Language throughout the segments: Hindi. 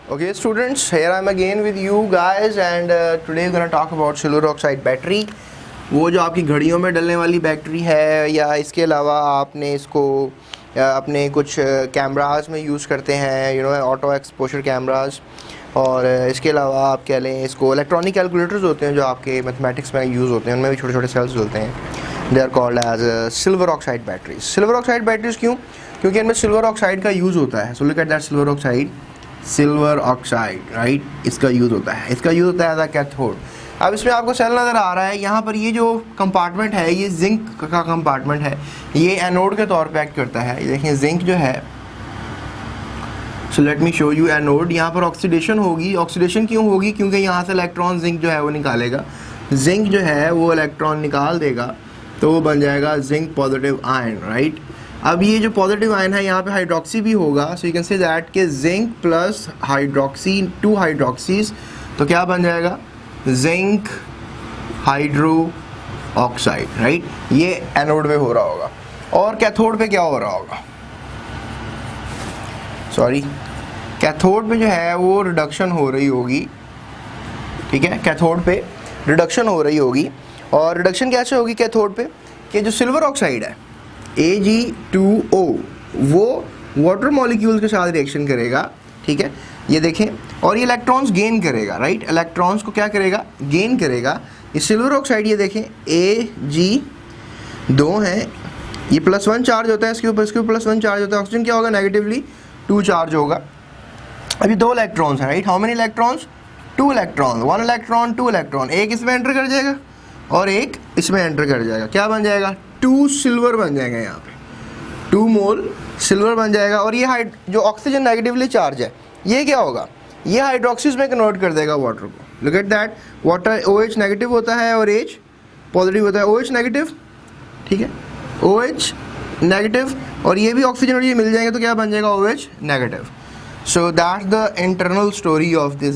Okay students, here I am again with you guys and today we're gonna talk about silver oxide battery. वो जो आपकी घड़ियों में डलने वाली बैटरी है या इसके अलावा आपने इसको अपने कुछ कैमरास में यूज़ करते हैं, ऑटो एक्सपोजर कैमरास, और इसके अलावा आप कह लें इसको इलेक्ट्रॉनिक कैलकुलेटर्स होते हैं जो आपके मैथमेटिक्स में यूज़ होते हैं, उनमें भी छोटे छोटे सेल्स होते हैं. They are called as silver oxide batteries. Silver oxide batteries क्यों? क्योंकि इनमें सिल्वर ऑक्साइड का यूज़ होता है. So look at that silver oxide, right, इसका यूज़ होता है. इसका यूज़ होता है एज अ कैथोड. अब इसमें आपको सेल नज़र आ रहा है, यहाँ पर ये जो कंपार्टमेंट है ये जिंक का कंपार्टमेंट है, ये एनोड के तौर पे एक्ट करता है. ये देखें जिंक जो है, so let me show you anode. यहाँ पर ऑक्सीडेशन होगी. ऑक्सीडेशन क्यों होगी? क्योंकि यहाँ से इलेक्ट्रॉन जिंक जो है वो निकालेगा. जिंक जो है वो इलेक्ट्रॉन निकाल देगा तो वो बन जाएगा जिंक पॉजिटिव आयन, राइट. अब ये जो पॉजिटिव आयन है यहाँ पे हाइड्रोक्सी भी होगा. So you can say that के जिंक प्लस हाइड्रोक्सी, 2 हाइड्रोक्सीज, तो क्या बन जाएगा? Zinc hydro oxide, right. ये एनोड पे हो रहा होगा. और कैथोड पे क्या हो रहा होगा? सॉरी, कैथोड पे जो है वो रिडक्शन हो रही होगी. ठीक है, कैथोड पे रिडक्शन हो रही होगी. और रिडक्शन कैसे होगी कैथोड पे? कि जो सिल्वर ऑक्साइड है Ag2O वो वाटर मॉलिक्यूल्स के साथ रिएक्शन करेगा. ठीक है, ये देखें, और ये इलेक्ट्रॉन्स गेन करेगा, राइट. इलेक्ट्रॉन्स को क्या करेगा? गेन करेगा. ये सिल्वर ऑक्साइड, ये देखें Ag2 है, ये +1 चार्ज होता है इसके ऊपर +1 चार्ज होता है. ऑक्सीजन क्या होगा? नेगेटिवली 2 चार्ज होगा. अभी 2 इलेक्ट्रॉन्स हैं, right. How many electrons? 2 electron, 1 electron 2 electron. एक इसमें एंटर कर जाएगा और एक इसमें एंटर कर जाएगा. क्या बन जाएगा? 2 सिल्वर बन जाएगा. यहाँ पे 2 मोल सिल्वर बन जाएगा. और ये जो ऑक्सीजन नेगेटिवली चार्ज है ये क्या होगा? ये हाइड्रोक्सीज में कन्वर्ट कर देगा वाटर को. Look at that, water OH negative होता है और H पॉजिटिव होता है. OH नेगेटिव, ठीक है, OH नेगेटिव, और ये भी ऑक्सीजन और ये मिल जाएंगे तो क्या बन जाएगा? OH negative. So that's the internal story of this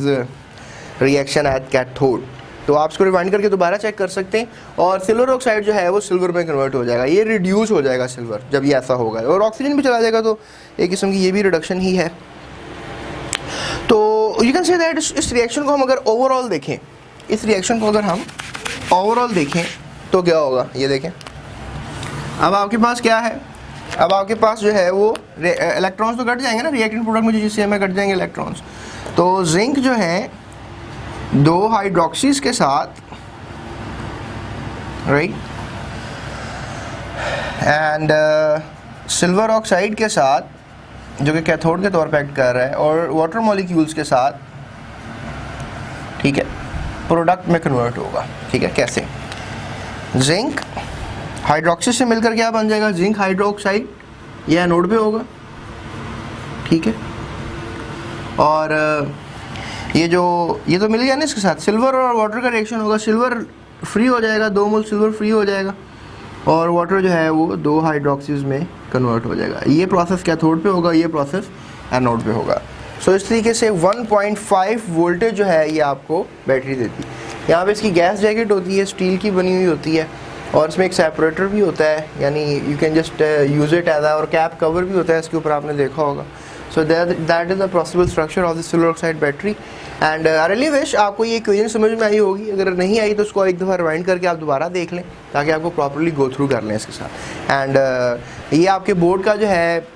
reaction at cathode. तो आप इसको रिवाइंड करके दोबारा चेक कर सकते हैं. और सिल्वर ऑक्साइड जो है वो सिल्वर में कन्वर्ट हो जाएगा. ये रिड्यूस हो जाएगा सिल्वर जब ये ऐसा होगा, और ऑक्सीजन भी चला जाएगा. तो एक किस्म की ये भी रिडक्शन ही है. तो यू कैन से दैट इस रिएक्शन को हम अगर ओवरऑल देखें, इस रिएक्शन को अगर हम ओवरऑल देखें तो क्या होगा? ये देखें, अब आपके पास क्या है? अब आपके पास जो है वो इलेक्ट्रॉन्स तो कट जाएंगे ना, रिएक्टेंट प्रोडक्ट में जो जिससे हमें कट जाएंगे इलेक्ट्रॉन्स. तो जिंक जो है 2 हाइड्रोक्सीज के साथ, राइट, एंड सिल्वर ऑक्साइड के साथ जो कि कैथोड के तौर पे एक्ट कर रहा है, और वाटर मॉलिक्यूल्स के साथ, ठीक है, प्रोडक्ट में कन्वर्ट होगा. ठीक है, कैसे? जिंक हाइड्रोक्सी से मिलकर क्या बन जाएगा? Zinc hydroxide. ये एनोड पे होगा, ठीक है. और ये तो मिल गया ना, इसके साथ सिल्वर और वाटर का रिएक्शन होगा. सिल्वर फ्री हो जाएगा, 2 मोल सिल्वर फ्री हो जाएगा, और वाटर जो है वो 2 हाइड्रोक्सीज में कन्वर्ट हो जाएगा. ये प्रोसेस कैथोड पे होगा, ये प्रोसेस एनोड पे होगा. सो इस तरीके से 1.5 वोल्टेज जो है ये आपको बैटरी देती है. यहाँ पे इसकी गैस जैकेट होती है, स्टील की बनी हुई होती है, और इसमें एक सेपरेटर भी होता है, यानी you can just use it as, और कैप कवर भी होता है इसके ऊपर, आपने देखा होगा. So that is the possible structure of the silver oxide battery. And I really wish आपको ये इक्वेशन समझ में आई होगी. अगर नहीं आई तो उसको एक दफ़ा रिवाइंड करके आप दोबारा देख लें ताकि आपको प्रॉपर्ली गो थ्रू कर लें इसके साथ. एंड ये आपके बोर्ड का जो है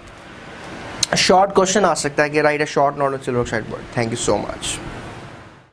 शॉर्ट क्वेश्चन आ सकता है कि right a short note on silver oxide board. Thank you so much.